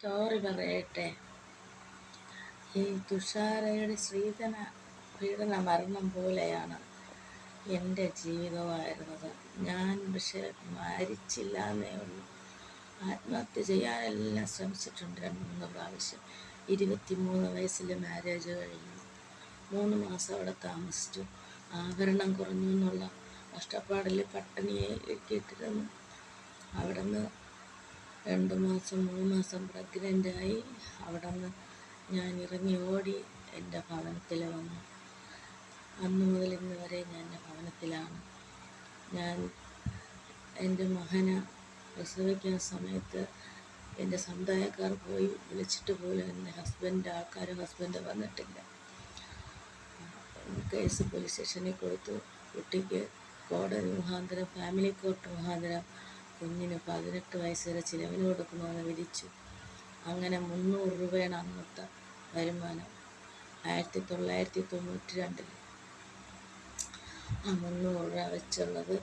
Story പറയട്ടെ. ഈ തുഷാരയുടെ പീഡന മരണം പോലെയാണ് എൻ്റെ ജീവിതമായിരുന്നത്. ഞാൻ പക്ഷെ മരിച്ചില്ല എന്നേ ഉള്ളൂ. ആത്മഹത്യ ചെയ്യാനെല്ലാം ശ്രമിച്ചിട്ടുണ്ട് 2-3 പ്രാവശ്യം. 23 വയസ്സിൽ മാരേജ് കഴിഞ്ഞു. 3 മാസം അവിടെ താമസിച്ചു. ആഭരണം കുറഞ്ഞു എന്നുള്ള കഷ്ടപ്പാടിൽ പട്ടിണിയെ ഇട്ടിരുന്നു. അവിടെ നിന്ന് 3 മാസം പ്രഗ്നൻ്റായി. അവിടെ നിന്ന് ഞാൻ ഇറങ്ങി ഓടി എൻ്റെ ഭവനത്തിൽ വന്നു. അന്ന് മുതൽ ഇന്ന് വരെ ഞാൻ എൻ്റെ ഭവനത്തിലാണ്. ഞാൻ എൻ്റെ മകനെ പ്രസവിക്കുന്ന സമയത്ത് എൻ്റെ സമുദായക്കാർ പോയി വിളിച്ചിട്ട് പോലും എൻ്റെ ഹസ്ബൻഡ് വന്നിട്ടില്ല. കേസ് പോലീസ് സ്റ്റേഷനിൽ കൊടുത്തു. കുട്ടിക്ക് കോടതി മുഖാന്തരം, ഫാമിലി കോർട്ട് മുഖാന്തരം കുഞ്ഞിന് 18 വയസ്സ് വരെ ചിലവിന് കൊടുക്കണമെന്ന് വിധിച്ചു. അങ്ങനെ 300 രൂപയാണ് അന്നത്തെ വരുമാനം 1992. ആ 300 രൂപ വെച്ചുള്ളത്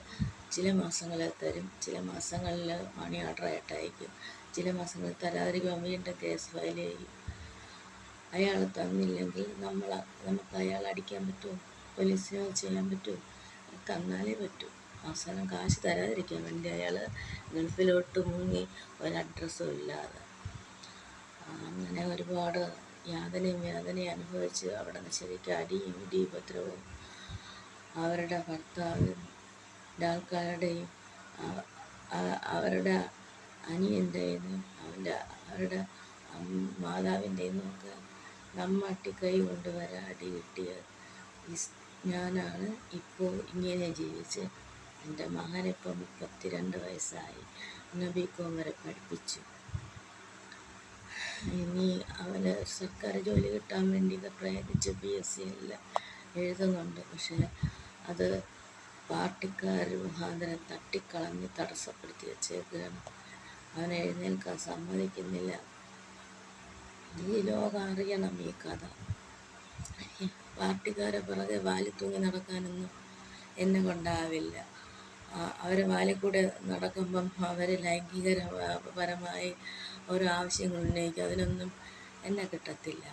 ചില മാസങ്ങളിൽ തരും, ചില മാസങ്ങളിൽ മണി ഓർഡറായിട്ട് അയക്കും, ചില മാസങ്ങളിൽ തരാതിരിക്കുമ്പോൾ വീണ്ടും കേസ് ഫയൽ ചെയ്യും. അയാൾ തന്നില്ലെങ്കിൽ നമുക്ക് അയാൾ അടിക്കാൻ പറ്റുമോ? പോലീസിനോ ചെയ്യാൻ പറ്റുമോ? തന്നാലേ പറ്റൂ. അവസാനം കാശ് തരാതിരിക്കാൻ വേണ്ടി അയാൾ ഗൾഫിലോട്ട് മുങ്ങി, ഒരഡ്രസ്സും ഇല്ലാതെ. അങ്ങനെ ഒരുപാട് വേദനയും അനുഭവിച്ച് അവിടെ നിന്ന് ശരിക്കും അടിയും ഇടിയും ഉപദ്രവവും അവരുടെ ഭർത്താവിൻ്റെ ആൾക്കാരുടെയും അവരുടെ അനിയൻ്റെയും അവരുടെ മാതാവിൻ്റെയും ഒക്കെ നമ്മട്ടി കൈ കൊണ്ടുവരാൻ അടി കിട്ടിയത്. ഞാനാണ് ഇപ്പോൾ ഇങ്ങനെ ജീവിച്ച്. എൻ്റെ മകനിപ്പോൾ 32 വയസ്സായി. ബികോം വരെ പഠിപ്പിച്ചു. ഇനി അവന് സർക്കാർ ജോലി കിട്ടാൻ വേണ്ടി പ്രയത്നിച്ച് PSC എല്ലാം എഴുതുന്നുണ്ട്. പക്ഷേ അത് പാർട്ടിക്കാർ മുഖാന്തരം തട്ടിക്കളഞ്ഞ് തടസ്സപ്പെടുത്തി വെച്ചേക്കുകയാണ്. അവനെ എഴുന്നേൽക്കാൻ സമ്മതിക്കുന്നില്ല. ഈ ലോകം അറിയണം ഈ കഥ. പാർട്ടിക്കാരെ പുറകെ വാലി തൂങ്ങി നടക്കാനൊന്നും എന്നെ കൊണ്ടാവില്ല. അവരെ വാലിൽ കൂടെ നടക്കുമ്പം അവർ ലൈംഗികപരമായി ഓരോ ആവശ്യങ്ങൾ ഉന്നയിക്കും. അതിനൊന്നും എന്നെ കിട്ടത്തില്ല.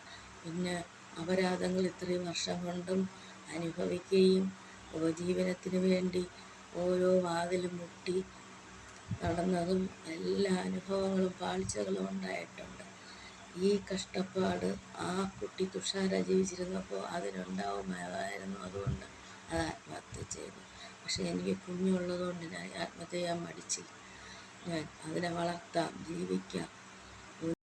പിന്നെ അപരാധങ്ങൾ ഇത്രയും വർഷം കൊണ്ടും അനുഭവിക്കുകയും ഉപജീവനത്തിന് വേണ്ടി ഓരോ വാതിലും മുട്ടി നടന്നതും എല്ലാ അനുഭവങ്ങളും പാളിച്ചകളും ഉണ്ടായിട്ടുണ്ട്. ഈ കഷ്ടപ്പാട് ആ കുട്ടി തുഷാര ജീവിച്ചിരുന്നപ്പോൾ അതിനുണ്ടാവുമായിരുന്നു. അതുകൊണ്ട് അത് ആത്മഹത്യ ചെയ്തു. പക്ഷേ എനിക്ക് കുഞ്ഞുള്ളതുകൊണ്ട് ഞാൻ ആത്മഹത്യ ചെയ്യാൻ മടിച്ചില്ല. ഞാൻ അതിനെ വളർത്താം, ജീവിക്കാം,